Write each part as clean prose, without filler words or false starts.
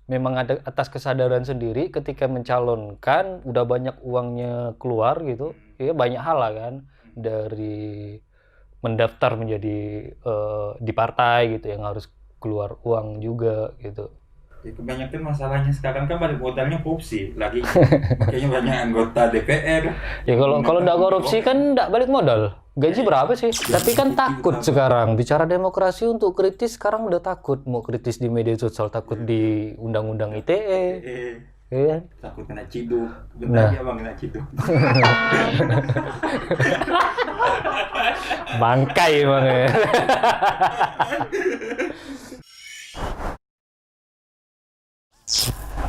memang ada atas kesadaran sendiri ketika mencalonkan udah banyak uangnya keluar gitu, ya banyak hal lah kan, dari mendaftar menjadi di partai gitu yang harus keluar uang juga gitu. Ya, kebanyakan masalahnya sekarang kan balik modalnya korupsi lagi. Makanya banyak anggota DPR Ya yang kalau menggunakan nggak uang. korupsi kan nggak balik modal. Gaji berapa sih? Tapi kan Bukti takut utama. sekarang bicara demokrasi untuk kritis sekarang udah takut mau kritis di media sosial, takut di undang-undang ITE, ya kan? Takut kena ciduk. Bentar Nah, lagi abang kena ciduk. bangkai emang ya.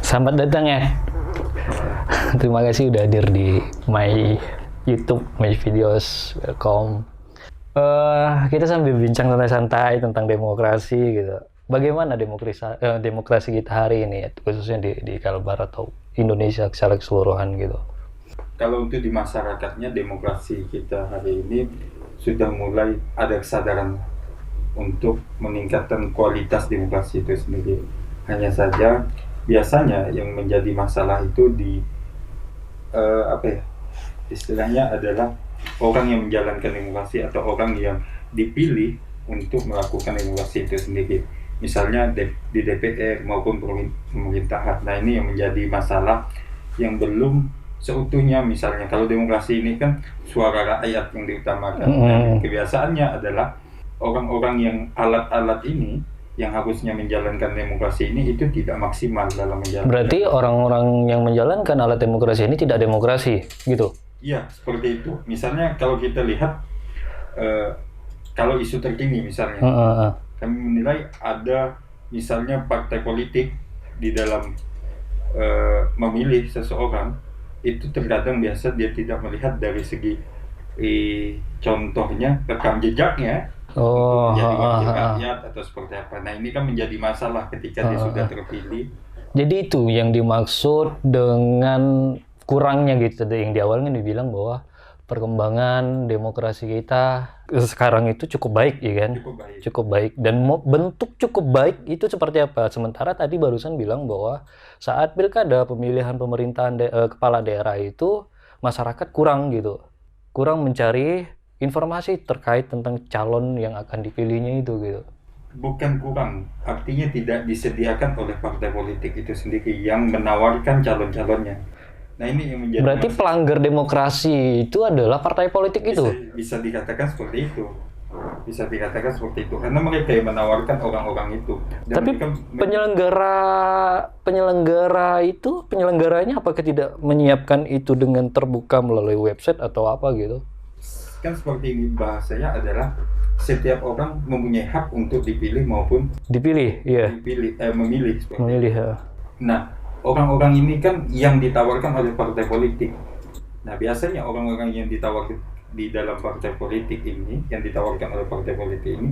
Selamat datang ya. Terima kasih udah hadir di my YouTube, my videos. Welcome. Kita sambil bincang santai-santai tentang demokrasi gitu. Bagaimana demokrasi kita hari ini, khususnya di Kalbar atau Indonesia secara keseluruhan gitu. Kalau untuk di masyarakatnya, demokrasi kita hari ini sudah mulai ada kesadaran untuk meningkatkan kualitas demokrasi itu sendiri. Hanya saja biasanya yang menjadi masalah itu di istilahnya adalah orang yang menjalankan demokrasi atau orang yang dipilih untuk melakukan demokrasi itu sendiri. Misalnya di DPR maupun pemerintahan. Nah, ini yang menjadi masalah yang belum seutuhnya. Misalnya kalau demokrasi ini kan suara rakyat yang diutamakan. Dan kebiasaannya adalah orang-orang yang alat-alat ini yang harusnya menjalankan demokrasi ini itu tidak maksimal dalam menjalankan. Berarti orang-orang yang menjalankan alat demokrasi ini tidak demokrasi gitu. Iya, seperti itu. Misalnya kalau kita lihat kalau isu terkini misalnya, kami menilai ada misalnya partai politik di dalam memilih seseorang itu terkadang biasa dia tidak melihat dari segi contohnya rekam jejaknya menjadi wakil rakyat atau seperti apa. Nah, ini kan menjadi masalah ketika dia sudah terpilih. Jadi itu yang dimaksud dengan kurangnya gitu, yang di awalnya dibilang bahwa perkembangan demokrasi kita sekarang itu cukup baik ya kan? Cukup baik. Dan bentuk cukup baik itu seperti apa? Sementara tadi barusan bilang bahwa saat pilkada pemilihan pemerintahan kepala daerah itu masyarakat kurang gitu. Kurang mencari informasi terkait tentang calon yang akan dipilihnya itu gitu. Bukan kurang, artinya tidak disediakan oleh partai politik itu sendiri yang menawarkan calon-calonnya. Nah, ini yang menjadi berarti pelanggar demokrasi itu adalah partai politik itu. Bisa dikatakan seperti itu. Bisa dikatakan seperti itu karena mereka yang menawarkan orang-orang itu. Dan tapi penyelenggaranya apakah tidak menyiapkan itu dengan terbuka melalui website atau apa gitu? Kan seperti ini, bahasanya adalah setiap orang mempunyai hak untuk dipilih maupun memilih. Ya. Nah, orang-orang ini kan yang ditawarkan oleh partai politik. Nah, biasanya orang-orang yang ditawarkan di dalam partai politik ini, yang ditawarkan oleh partai politik ini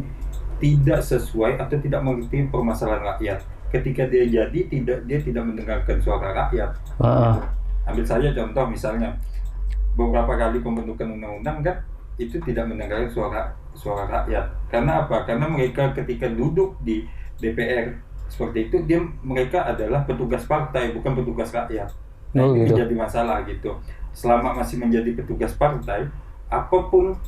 tidak sesuai atau tidak mengerti permasalahan rakyat. Ketika dia tidak mendengarkan suara rakyat. Ambil saja contoh misalnya beberapa kali pembentukan undang-undang kan itu tidak mendengarkan suara rakyat. Karena apa? Karena mereka ketika duduk di DPR seperti itu, mereka adalah petugas partai, bukan petugas rakyat. Nah, ini menjadi masalah gitu. Selama masih menjadi petugas partai, apapun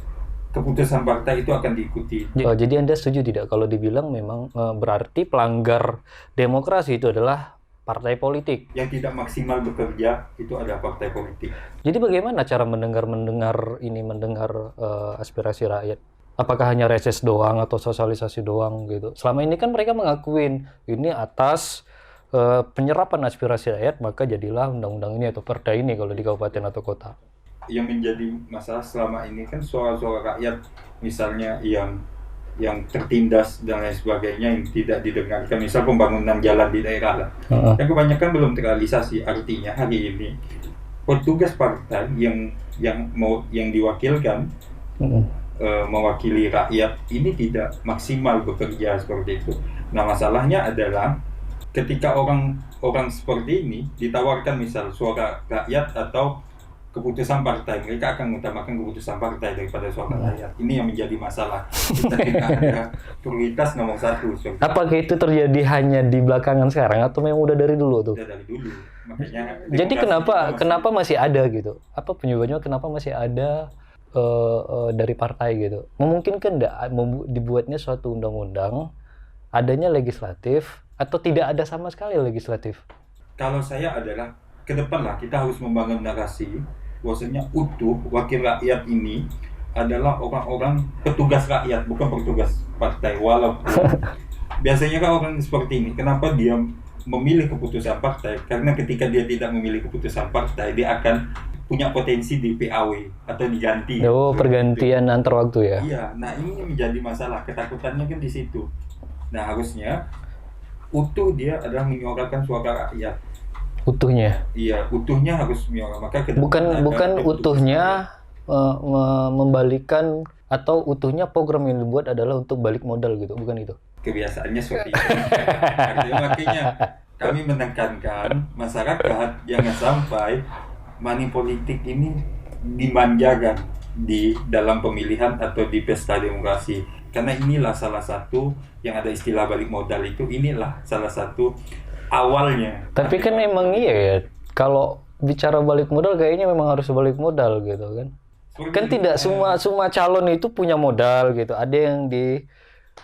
keputusan partai itu akan diikuti. Jadi Anda setuju tidak kalau dibilang memang berarti pelanggar demokrasi itu adalah partai politik? Yang tidak maksimal bekerja itu adalah partai politik. Jadi bagaimana cara mendengar aspirasi rakyat? Apakah hanya reses doang atau sosialisasi doang gitu? Selama ini kan mereka mengakuin ini atas penyerapan aspirasi rakyat, maka jadilah undang-undang ini atau perda ini kalau di kabupaten atau kota. Yang menjadi masalah selama ini kan suara-suara rakyat, misalnya yang tertindas dan lain sebagainya yang tidak didengarkan, misal pembangunan jalan di daerah lah, yang kebanyakan belum terrealisasi. Artinya hari ini petugas partai yang diwakilkan mewakili rakyat ini tidak maksimal bekerja seperti itu. Nah, masalahnya adalah ketika orang seperti ini ditawarkan misal suara rakyat atau keputusan partai, mereka akan mengutamakan keputusan partai daripada suara rakyat. Ini yang menjadi masalah. Kita tidak ada prioritas nomor satu. Apakah itu terjadi hanya di belakangan sekarang atau memang udah dari dulu tuh? Udah dari dulu. Makanya Jadi kenapa masih ada gitu? Apa penyebabnya kenapa masih ada dari partai gitu? Memungkinkan nggak dibuatnya suatu undang-undang, adanya legislatif atau tidak ada sama sekali legislatif? Kalau saya adalah ke depan lah kita harus membangun narasi bahwasanya utuh wakil rakyat ini adalah orang-orang petugas rakyat, bukan petugas partai. Walaupun biasanya kan orang seperti ini, kenapa dia memilih keputusan partai? Karena ketika dia tidak memilih keputusan partai, dia akan punya potensi di PAW atau diganti. Oh, pergantian antar waktu ya? Iya, nah ini menjadi masalah, ketakutannya kan di situ. Nah harusnya utuh dia adalah menyuarakan suara rakyat. Utuhnya? Iya, utuhnya harus menyuarakan. Maka bukan utuhnya membalikan atau utuhnya program yang dibuat adalah untuk balik modal gitu, bukan itu? Kebiasaannya seperti itu. Makanya kami menekankan masyarakat jangan sampai money politik ini dimanjakan di dalam pemilihan atau di pesta demokrasi. Karena inilah salah satu yang ada istilah balik modal itu, inilah salah satu awalnya. Tapi kan emang iya ya, kalau bicara balik modal kayaknya memang harus balik modal gitu kan. Kan tidak semua calon itu punya modal gitu. Ada yang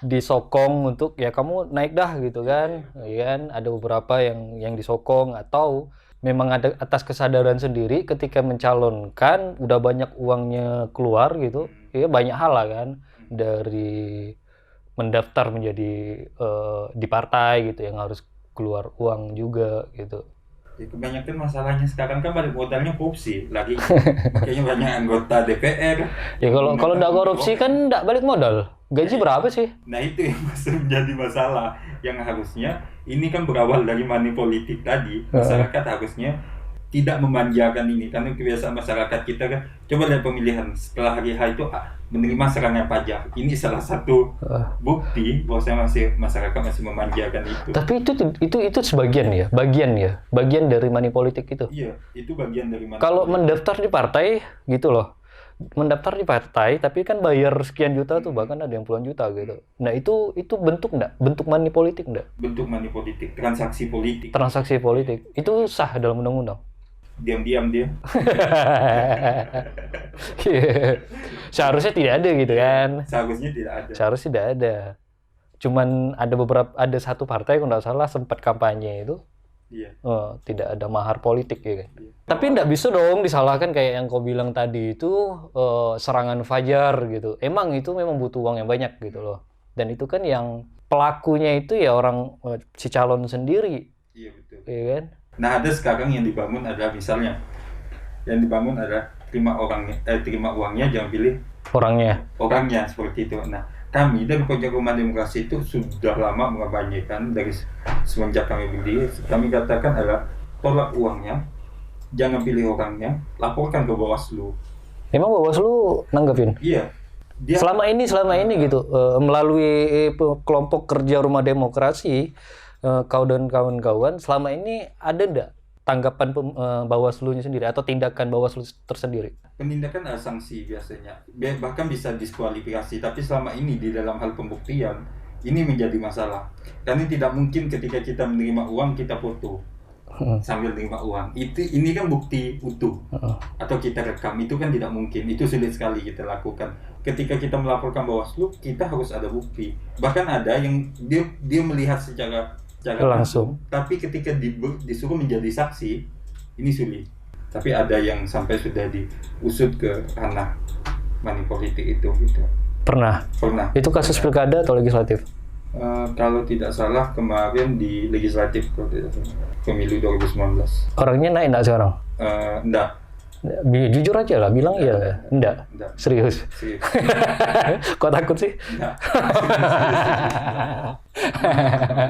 disokong untuk ya kamu naik dah gitu kan. Ya kan, ada beberapa yang disokong atau memang ada atas kesadaran sendiri ketika mencalonkan udah banyak uangnya keluar gitu. Ya banyak hal lah kan, dari mendaftar menjadi di partai gitu yang harus keluar uang juga gitu. Ya, kebanyakan masalahnya sekarang kan balik modalnya korupsi lagi. Makanya banyak anggota DPR. Ya kalau enggak korupsi kan enggak balik modal. Gaji berapa sih? Nah itu yang masih menjadi masalah. Yang harusnya ini kan berawal dari money politik tadi. Masyarakat harusnya tidak memanjakan ini, karena kebiasaan masyarakat kita kan, coba lihat pemilihan setelah hari H itu menerima serangan pajak. Ini salah satu bukti bahwa masyarakat masih memanjakan itu. Tapi itu sebagian ya, bagian dari money politik itu. Iya, itu bagian dari money. Kalau mendaftar di partai gitu loh, mendaftar di partai tapi kan bayar sekian juta tuh, bahkan ada yang puluhan juta gitu. Nah itu bentuk money politik enggak? Bentuk money politik, transaksi politik. Transaksi politik itu sah dalam undang-undang. Diam-diam dia. Seharusnya tidak ada gitu kan. Seharusnya tidak ada. Cuman ada satu partai kalau nggak salah sempat kampanye itu. Iya. Tidak ada mahar politik ya kan. Iya. Tapi nggak bisa dong disalahkan kayak yang kau bilang tadi itu serangan fajar gitu. Emang itu memang butuh uang yang banyak gitu loh. Dan itu kan yang pelakunya itu ya orang si calon sendiri. Iya betul. Iya kan? Nah ada sekarang yang dibangun adalah misalnya terima uangnya jangan pilih orangnya seperti itu. Nah kami dari Pojok Rumah Demokrasi itu sudah lama mengabanyakan dari semenjak kami berdiri, kami katakan adalah tolak uangnya, jangan pilih orangnya, laporkan ke Bawaslu. Emang Bawaslu nanggepin? Iya. Selama ini gitu melalui kelompok kerja Rumah Demokrasi, kau dan kawan-kawan selama ini ada nggak tanggapan Bawaslu-nya sendiri atau tindakan Bawaslu tersendiri? Penindakan ada sanksi biasanya, bahkan bisa diskualifikasi. Tapi selama ini di dalam hal pembuktian ini menjadi masalah. Karena tidak mungkin ketika kita menerima uang kita foto sambil menerima uang. Ini kan bukti utuh. Atau kita rekam, itu kan tidak mungkin. Itu sulit sekali kita lakukan. Ketika kita melaporkan Bawaslu, kita harus ada bukti. Bahkan ada yang dia melihat secara langsung, tapi ketika disuruh menjadi saksi, ini sulit. Tapi ada yang sampai sudah diusut ke ranah money politik itu gitu. Pernah. Itu kasus pilkada atau legislatif? Kalau tidak salah kemarin di legislatif, kalau tidak salah, pemilu 2019. Orangnya naik enggak sekarang? Enggak. Jujur aja lah, bilang iya. Enggak. Serius. Kok takut sih? Enggak.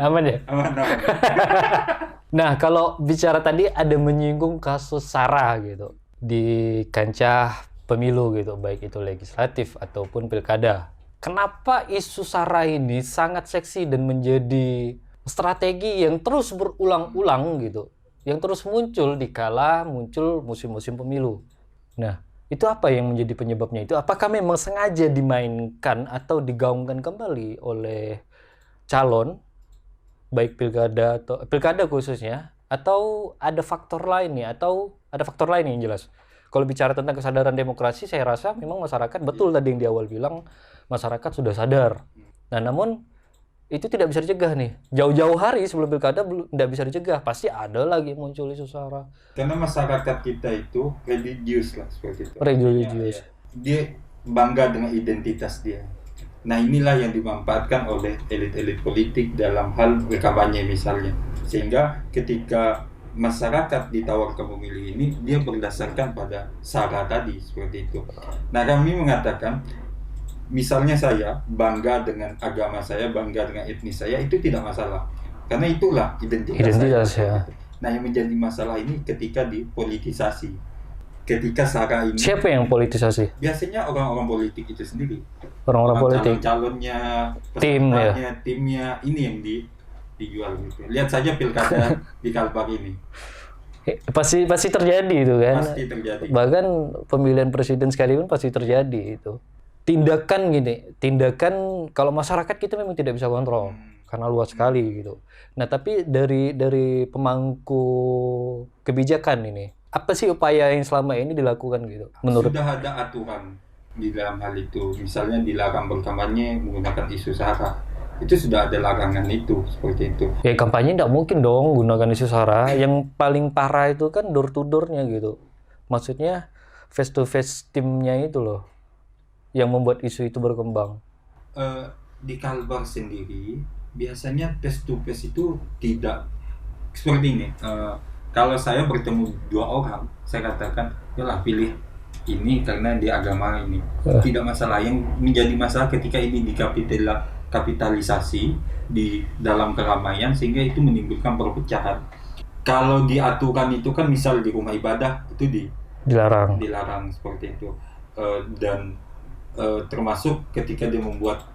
Aman ya? Aman. Nah, kalau bicara tadi ada menyinggung kasus SARA gitu di kancah pemilu gitu, baik itu legislatif ataupun pilkada. Kenapa isu SARA ini sangat seksi dan menjadi strategi yang terus berulang-ulang gitu, yang terus muncul dikala muncul musim-musim pemilu Nah, itu apa yang menjadi penyebabnya itu? Apakah memang sengaja dimainkan atau digaungkan kembali oleh calon, baik pilkada atau pilkada khususnya, atau ada faktor lain nih, atau ada faktor lain yang jelas? Kalau bicara tentang kesadaran demokrasi, saya rasa memang masyarakat, betul tadi yang di awal bilang, masyarakat sudah sadar. Nah, namun itu tidak bisa dicegah nih. Jauh-jauh hari sebelum pilkada tidak bisa dicegah. Pasti ada lagi muncul isu sara. Karena masyarakat kita itu religius lah seperti itu. Religius. Dia bangga dengan identitas dia. Nah, inilah yang dimanfaatkan oleh elit-elit politik dalam hal berkampanye misalnya. Sehingga ketika masyarakat ditawarkan memilih ini, dia berdasarkan pada sara tadi seperti itu. Nah, kami mengatakan misalnya saya bangga dengan agama saya, bangga dengan etnis saya, itu tidak masalah. Karena itulah identitas saya. Ya. Nah, yang menjadi masalah ini ketika dipolitisasi. Ketika sara ini... Siapa yang politisasi? Biasanya orang-orang politik itu sendiri. Orang-orang politik. Calonnya, timnya, ini yang dijual gitu. Lihat saja pilkada di Kalbar ini. Pasti terjadi itu kan. Pasti terjadi. Bahkan pemilihan presiden sekalipun pasti terjadi itu. Tindakan kalau masyarakat kita memang tidak bisa kontrol karena luas sekali gitu. Nah, tapi dari pemangku kebijakan ini, apa sih upaya yang selama ini dilakukan gitu? Menurut sudah ada aturan di dalam hal itu, misalnya dilarang berkampanye menggunakan isu sara. Itu sudah ada larangan itu seperti itu. Ya, kampanye tidak mungkin dong gunakan isu sara. Yang paling parah itu kan door to door-nya gitu. Maksudnya face to face timnya itu loh yang membuat isu itu berkembang. Di Kalbar sendiri biasanya face to face itu tidak seperti ini. Kalau saya bertemu dua orang, saya katakan, yalah pilih ini karena di agama ini. Tidak masalah. Yang menjadi masalah ketika ini dikapitalisasi di dalam keramaian sehingga itu menimbulkan perpecahan. Kalau di aturan itu kan misal di rumah ibadah itu dilarang seperti itu. Dan termasuk ketika dia membuat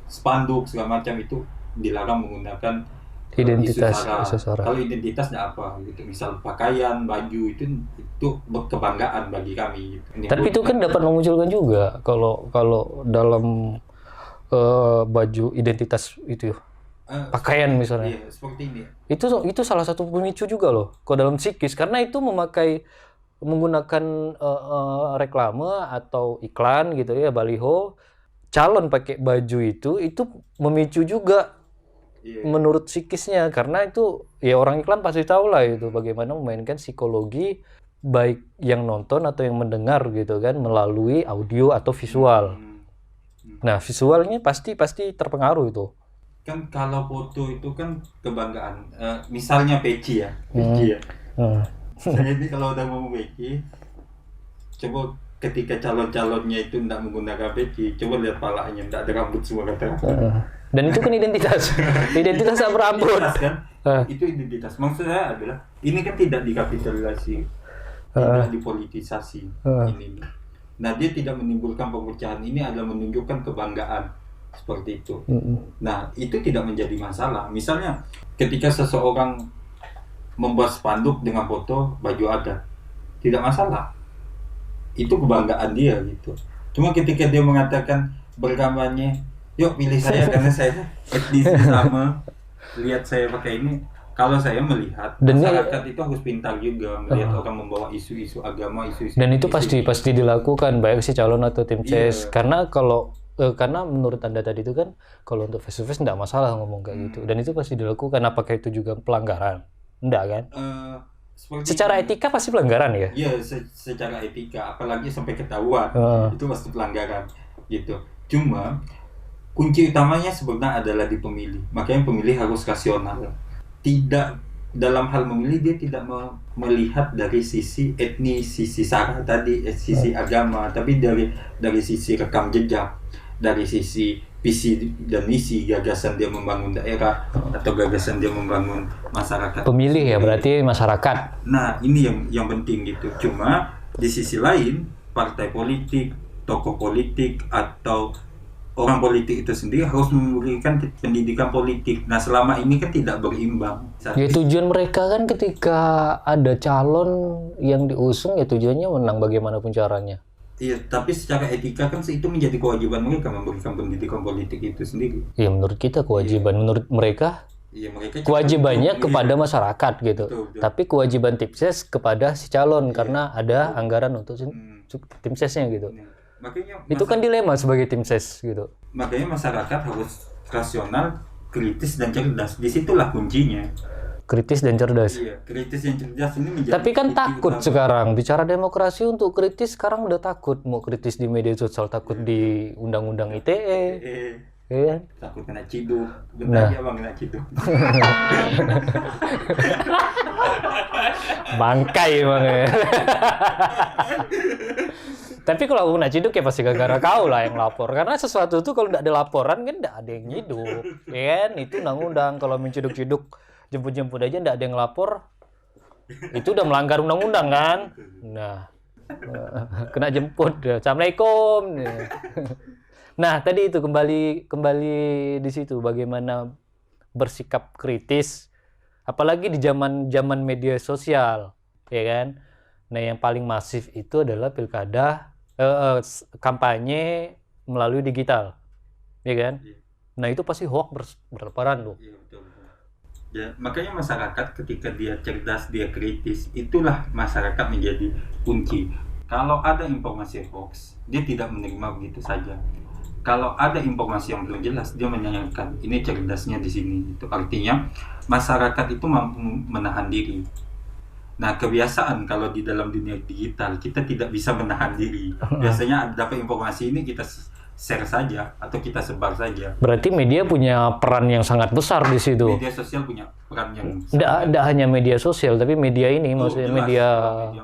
spanduk segala macam itu dilarang menggunakan identitas isu sara. Kalau identitasnya apa gitu, misal pakaian, baju itu kebanggaan bagi kami gitu. Tapi itu kan dapat memunculkan juga kalau dalam baju identitas itu pakaian misalnya. Iya, seperti ini. Itu salah satu pemicu juga loh kalau dalam psikis, karena itu menggunakan reklame atau iklan gitu ya, baliho, calon pakai baju itu memicu juga menurut psikisnya, karena itu ya orang iklan pasti tahu lah itu bagaimana memainkan psikologi baik yang nonton atau yang mendengar gitu kan melalui audio atau visual. Nah, visualnya pasti terpengaruh itu. Kan kalau foto itu kan kebanggaan. Misalnya peci ya. Jadi kalau udah mau peci, coba ketika calon-calonnya itu tidak menggunakan peci, coba lihat palanya, tidak ada rambut semua kata. Dan itu kan identitas tak berambut. Kan? Itu identitas. Maksud saya adalah ini kan tidak dikapitalisasi, tidak dipolitisasi ini. Nah, dia tidak menimbulkan perpecahan. Ini adalah menunjukkan kebanggaan seperti itu. Nah, itu tidak menjadi masalah. Misalnya ketika seseorang membuat spanduk dengan foto baju adat, tidak masalah. Itu kebanggaan dia gitu. Cuma ketika dia mengatakan berkampanye, yuk pilih saya karena saya etnis sama, lihat saya pakai ini. Kalau saya melihat masyarakat itu harus pintar juga melihat orang membawa isu-isu agama, isu-isu. Dan itu pasti dilakukan baik si calon atau tim CS. Karena menurut Anda tadi itu kan kalau untuk face to face tidak masalah ngomong kayak gitu. Dan itu pasti dilakukan. Apakah itu juga pelanggaran? Enggak kan? Secara etika pasti pelanggaran ya? Iya, secara etika, apalagi sampai ketahuan, itu pasti pelanggaran gitu. Cuma kunci utamanya sebenarnya adalah di pemilih. Makanya pemilih harus rasional. Tidak dalam hal memilih dia tidak melihat dari sisi etnis, sisi sara tadi, sisi agama, tapi dari sisi rekam jejak, dari sisi visi dan misi, gagasan dia membangun daerah atau gagasan dia membangun masyarakat. Pemilih ya berarti masyarakat. Nah, ini yang penting gitu. Cuma di sisi lain partai politik, tokoh politik atau orang politik itu sendiri harus memberikan pendidikan politik. Nah selama ini kan tidak berimbang. Ya tujuan mereka kan ketika ada calon yang diusung ya tujuannya menang bagaimanapun caranya. Iya, tapi secara etika kan itu menjadi kewajiban mereka memberikan pendidikan politik itu sendiri. Ya menurut kita kewajiban, menurut mereka Iya, mereka kewajibannya kepada masyarakat gitu. Betul. Tapi kewajiban tim ses kepada si calon karena ada anggaran untuk tim sesnya gitu. Makanya Itu kan dilema sebagai tim ses gitu. makanya masyarakat harus rasional, kritis dan cerdas. Disitulah kuncinya. Kritis dan cerdas. Iya, kritis dan cerdas ini menjadi. Tapi kan kunci takut utama. sekarang bicara demokrasi untuk kritis sekarang udah takut mau kritis di media sosial, takut di undang-undang ITE, ya kan? Takut kena ciduk. Bentar ya bang kena ciduk. Bangkai emang ya. Tapi kalau aku kena ciduk ya pasti gara-gara kau lah yang lapor. Karena sesuatu itu kalau tidak ada laporan kan tidak ada yang nyiduk. Ya kan? Itu undang-undang. Kalau menciduk-ciduk, jemput-jemput aja tidak ada yang lapor. Itu udah melanggar undang-undang kan? Nah, kena jemput. Assalamualaikum. Nah, tadi itu kembali di situ bagaimana bersikap kritis. Apalagi di zaman media sosial, ya kan? Nah, yang paling masif itu adalah pilkada, kampanye melalui digital, ya kan? Nah, itu pasti hoax berlebaran tuh. Iya, betul. Ya, makanya masyarakat ketika dia cerdas, dia kritis, itulah masyarakat menjadi kunci. Kalau ada informasi hoax, dia tidak menerima begitu saja. Kalau ada informasi yang belum jelas, dia menyayangkan. Ini cerdasnya di sini. Itu artinya masyarakat itu mampu menahan diri. Nah, kebiasaan kalau di dalam dunia digital kita tidak bisa menahan diri. Biasanya dapat informasi ini kita share saja atau kita sebar saja. Berarti media punya peran yang sangat besar di situ. Media sosial punya peran yang Tidak hanya media sosial, tapi media ini maksudnya jelas.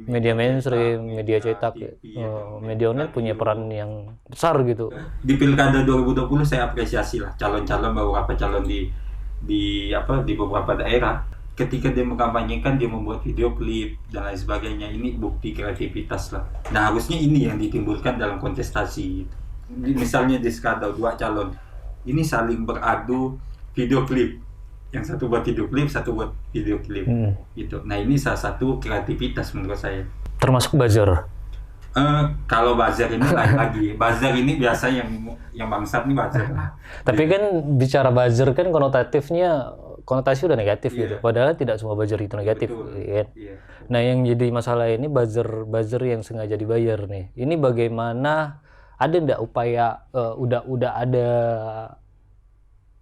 media mainstream, media cetak, media online punya peran yang besar gitu. Di Pilkada 2020 saya apresiasi lah calon-calon beberapa calon di beberapa daerah. Ketika dia mengkampanyekan, dia membuat video klip dan lain sebagainya. Ini bukti kreativitas lah. Nah, harusnya ini yang ditimbulkan dalam kontestasi. Misalnya di skala 2 calon, ini saling beradu video klip. Yang satu buat video klip, satu buat video klip. Gitu. Nah, ini salah satu kreativitas menurut saya. Termasuk buzzer. Kalau buzzer ini lain lagi. Buzzer ini biasa yang bangsat nih buzzer. Tapi kan bicara buzzer kan konotasi udah negatif gitu. Padahal tidak semua buzzer itu negatif. Ya. Nah, yang jadi masalah ini buzzer yang sengaja dibayar nih. Ini bagaimana, ada nggak upaya udah ada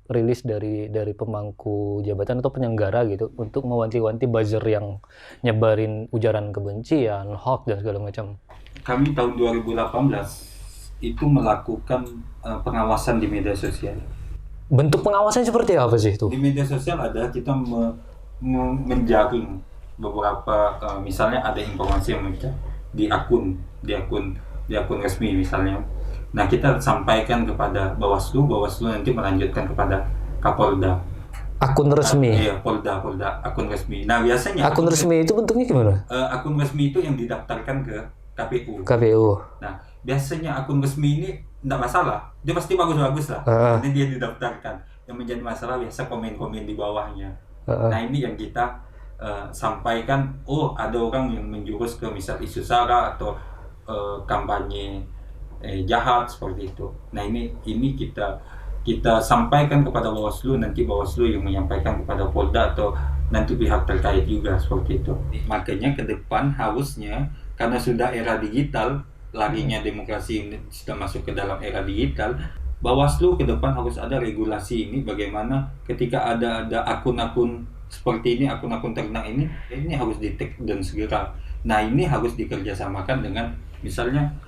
rilis dari pemangku jabatan atau penyelenggara gitu untuk mewanti-wanti buzzer yang nyebarin ujaran kebencian, hoax dan segala macam. Kami tahun 2018 itu melakukan pengawasan di media sosial. Bentuk pengawasan seperti apa sih itu? Di media sosial ada kita menjaring beberapa misalnya ada informasi yang muncul di akun resmi misalnya. Nah, kita sampaikan kepada Bawaslu nanti melanjutkan kepada Kapolda. Akun resmi. Iya, Polda, akun resmi. Nah, biasanya akun resmi itu bentuknya gimana? Akun resmi itu yang didaftarkan ke KPU. Nah, biasanya akun resmi ini tidak masalah, dia pasti bagus-bagus lah. Nanti dia didaftarkan. Yang menjadi masalah biasa komen-komen di bawahnya. Nah, ini yang kita sampaikan. Oh, ada orang yang menjurus ke misal isu sara atau kampanye jahat seperti itu. Nah, ini kita sampaikan kepada Bawaslu, nanti Bawaslu yang menyampaikan kepada Polda atau nanti pihak terkait juga seperti itu. Makanya ke depan harusnya karena sudah era digital, larinya demokrasi sudah masuk ke dalam era digital, Bawaslu ke depan harus ada regulasi ini bagaimana ketika ada akun-akun seperti ini, akun-akun ternak ini harus di-tag dan segera. Nah, ini harus dikerjasamakan dengan misalnya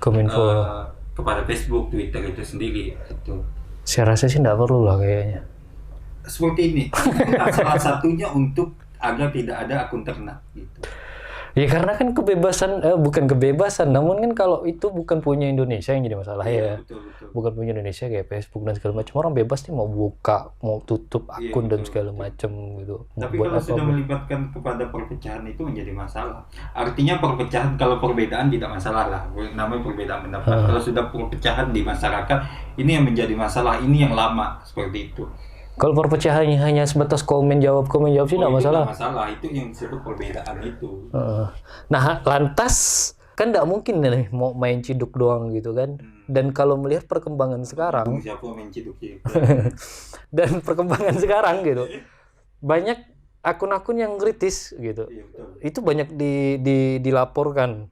kepada Facebook, Twitter itu sendiri. Itu. Saya rasa sih tidak perlu lah kayaknya. Seperti ini, salah satunya untuk agar tidak ada akun ternak gitu. Ya karena kan kebebasan, bukan kebebasan, namun kan kalau itu bukan punya Indonesia yang jadi masalah ya. Betul, betul. Bukan punya Indonesia kayak Facebook dan segala macam. Orang bebas nih mau buka, mau tutup Iya, akun dan betul, segala betul. macam gitu. Mau Tapi buat kalau apa sudah pun. melibatkan kepada perpecahan itu menjadi masalah. Artinya perpecahan, kalau perbedaan tidak masalah lah, namanya perbedaan pendapat. Kalau sudah perpecahan di masyarakat, ini yang menjadi masalah, ini yang lama seperti itu. Kalau perpecahannya hanya sebatas komen jawab sih Oh, nggak itu masalah. nggak masalah, itu yang disebut perbedaan itu. Nah, lantas kan nggak mungkin nih mau main ciduk doang gitu kan. Dan kalau melihat perkembangan sekarang Siapa main ciduk gitu. dan perkembangan sekarang gitu, banyak akun-akun yang kritis gitu. Iya, betul. Itu banyak dilaporkan.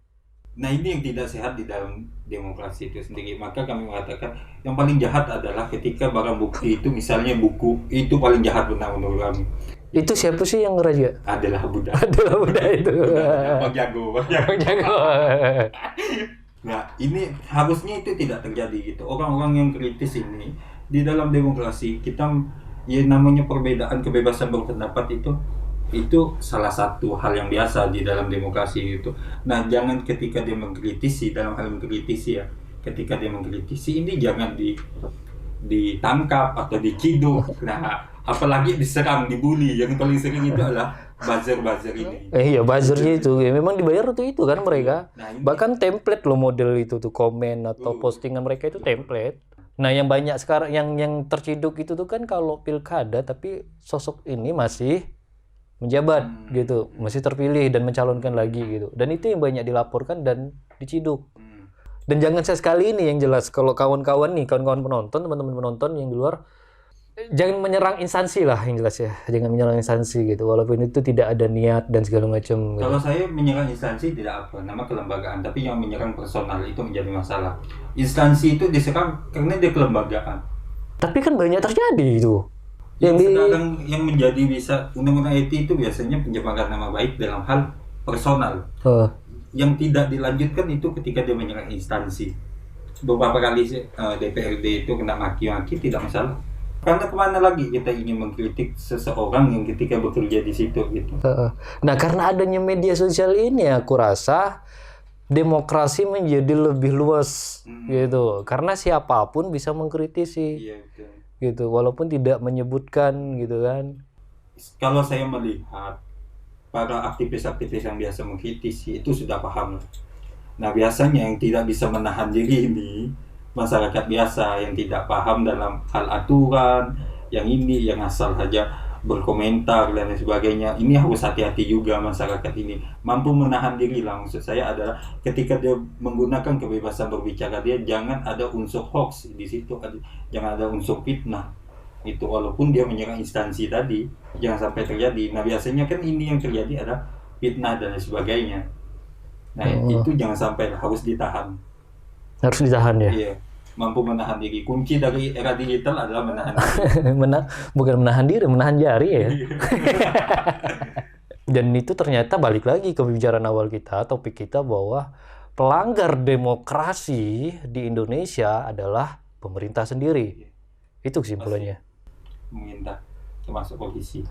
Nah, ini yang tidak sehat di dalam demokrasi itu sendiri. Maka kami mengatakan yang paling jahat adalah ketika barang bukti itu, misalnya buku, itu paling jahat benar menurut kami. Itu siapa sih yang ngeraja? Adalah budak. Adalah budak itu. Bang jago, bang jago. Jago. Nah, ini harusnya itu tidak terjadi gitu. Orang-orang yang kritis ini di dalam demokrasi kita, ya namanya perbedaan kebebasan berpendapat itu salah satu hal yang biasa di dalam demokrasi itu. Nah, jangan ketika dia mengkritisi, dalam hal mengkritisi ya, ketika dia mengkritisi ini jangan ditangkap atau diciduk. Nah, apalagi diserang, dibully. Yang paling sering itu adalah buzzer-buzzer ini. Iya, buzzernya itu. Ya, memang dibayar untuk itu kan mereka. Nah, ini Bahkan template loh model itu tuh, komen atau postingan mereka itu template. Nah, yang banyak sekarang yang terciduk itu tuh kan kalau pilkada tapi sosok ini masih menjabat gitu, masih terpilih dan mencalonkan lagi gitu. Dan itu yang banyak dilaporkan dan diciduk. Dan jangan sekali ini yang jelas, kalau kawan-kawan penonton, teman-teman penonton yang di luar, jangan menyerang instansi lah yang jelas ya. Jangan menyerang instansi gitu, walaupun itu tidak ada niat dan segala macam. Gitu. Kalau saya menyerang instansi tidak apa, nama kelembagaan, tapi yang menyerang personal itu menjadi masalah. Instansi itu diserang karena dia kelembagaan. Tapi kan banyak terjadi itu. Sekarang yang menjadi bisa undang-undang IT itu biasanya pencemaran nama baik dalam hal personal. Yang tidak dilanjutkan itu ketika dia menyerang instansi. Beberapa kali DPRD itu kena maki-maki tidak masalah. Karena kemana lagi kita ingin mengkritik seseorang yang ketika bekerja di situ gitu. Nah, karena adanya media sosial ini aku rasa demokrasi menjadi lebih luas gitu. Karena siapapun bisa mengkritisi. Iya, betul. Gitu, walaupun tidak menyebutkan gitu kan. Kalau saya melihat para aktivis-aktivis yang biasa mengkritisi itu sudah paham. Nah, biasanya yang tidak bisa menahan diri ini masyarakat biasa yang tidak paham dalam hal aturan, yang ini yang asal saja berkomentar dan sebagainya. Ini harus hati-hati juga masyarakat ini. Mampu menahan diri lah, maksud saya adalah ketika dia menggunakan kebebasan berbicara dia, jangan ada unsur hoax di situ, jangan ada unsur fitnah. Itu walaupun dia menyerang instansi tadi, jangan sampai terjadi. Nah, biasanya kan ini yang terjadi ada fitnah dan sebagainya. Nah, itu jangan sampai, harus ditahan. Harus ditahan ya. Iya. Mampu menahan diri. Kunci dari era digital adalah menahan diri. Bukan menahan diri, menahan jari ya. Dan itu ternyata balik lagi ke pembicaraan awal kita, topik kita, bahwa pelanggar demokrasi di Indonesia adalah pemerintah sendiri. Itu kesimpulannya. Meminta termasuk polisi.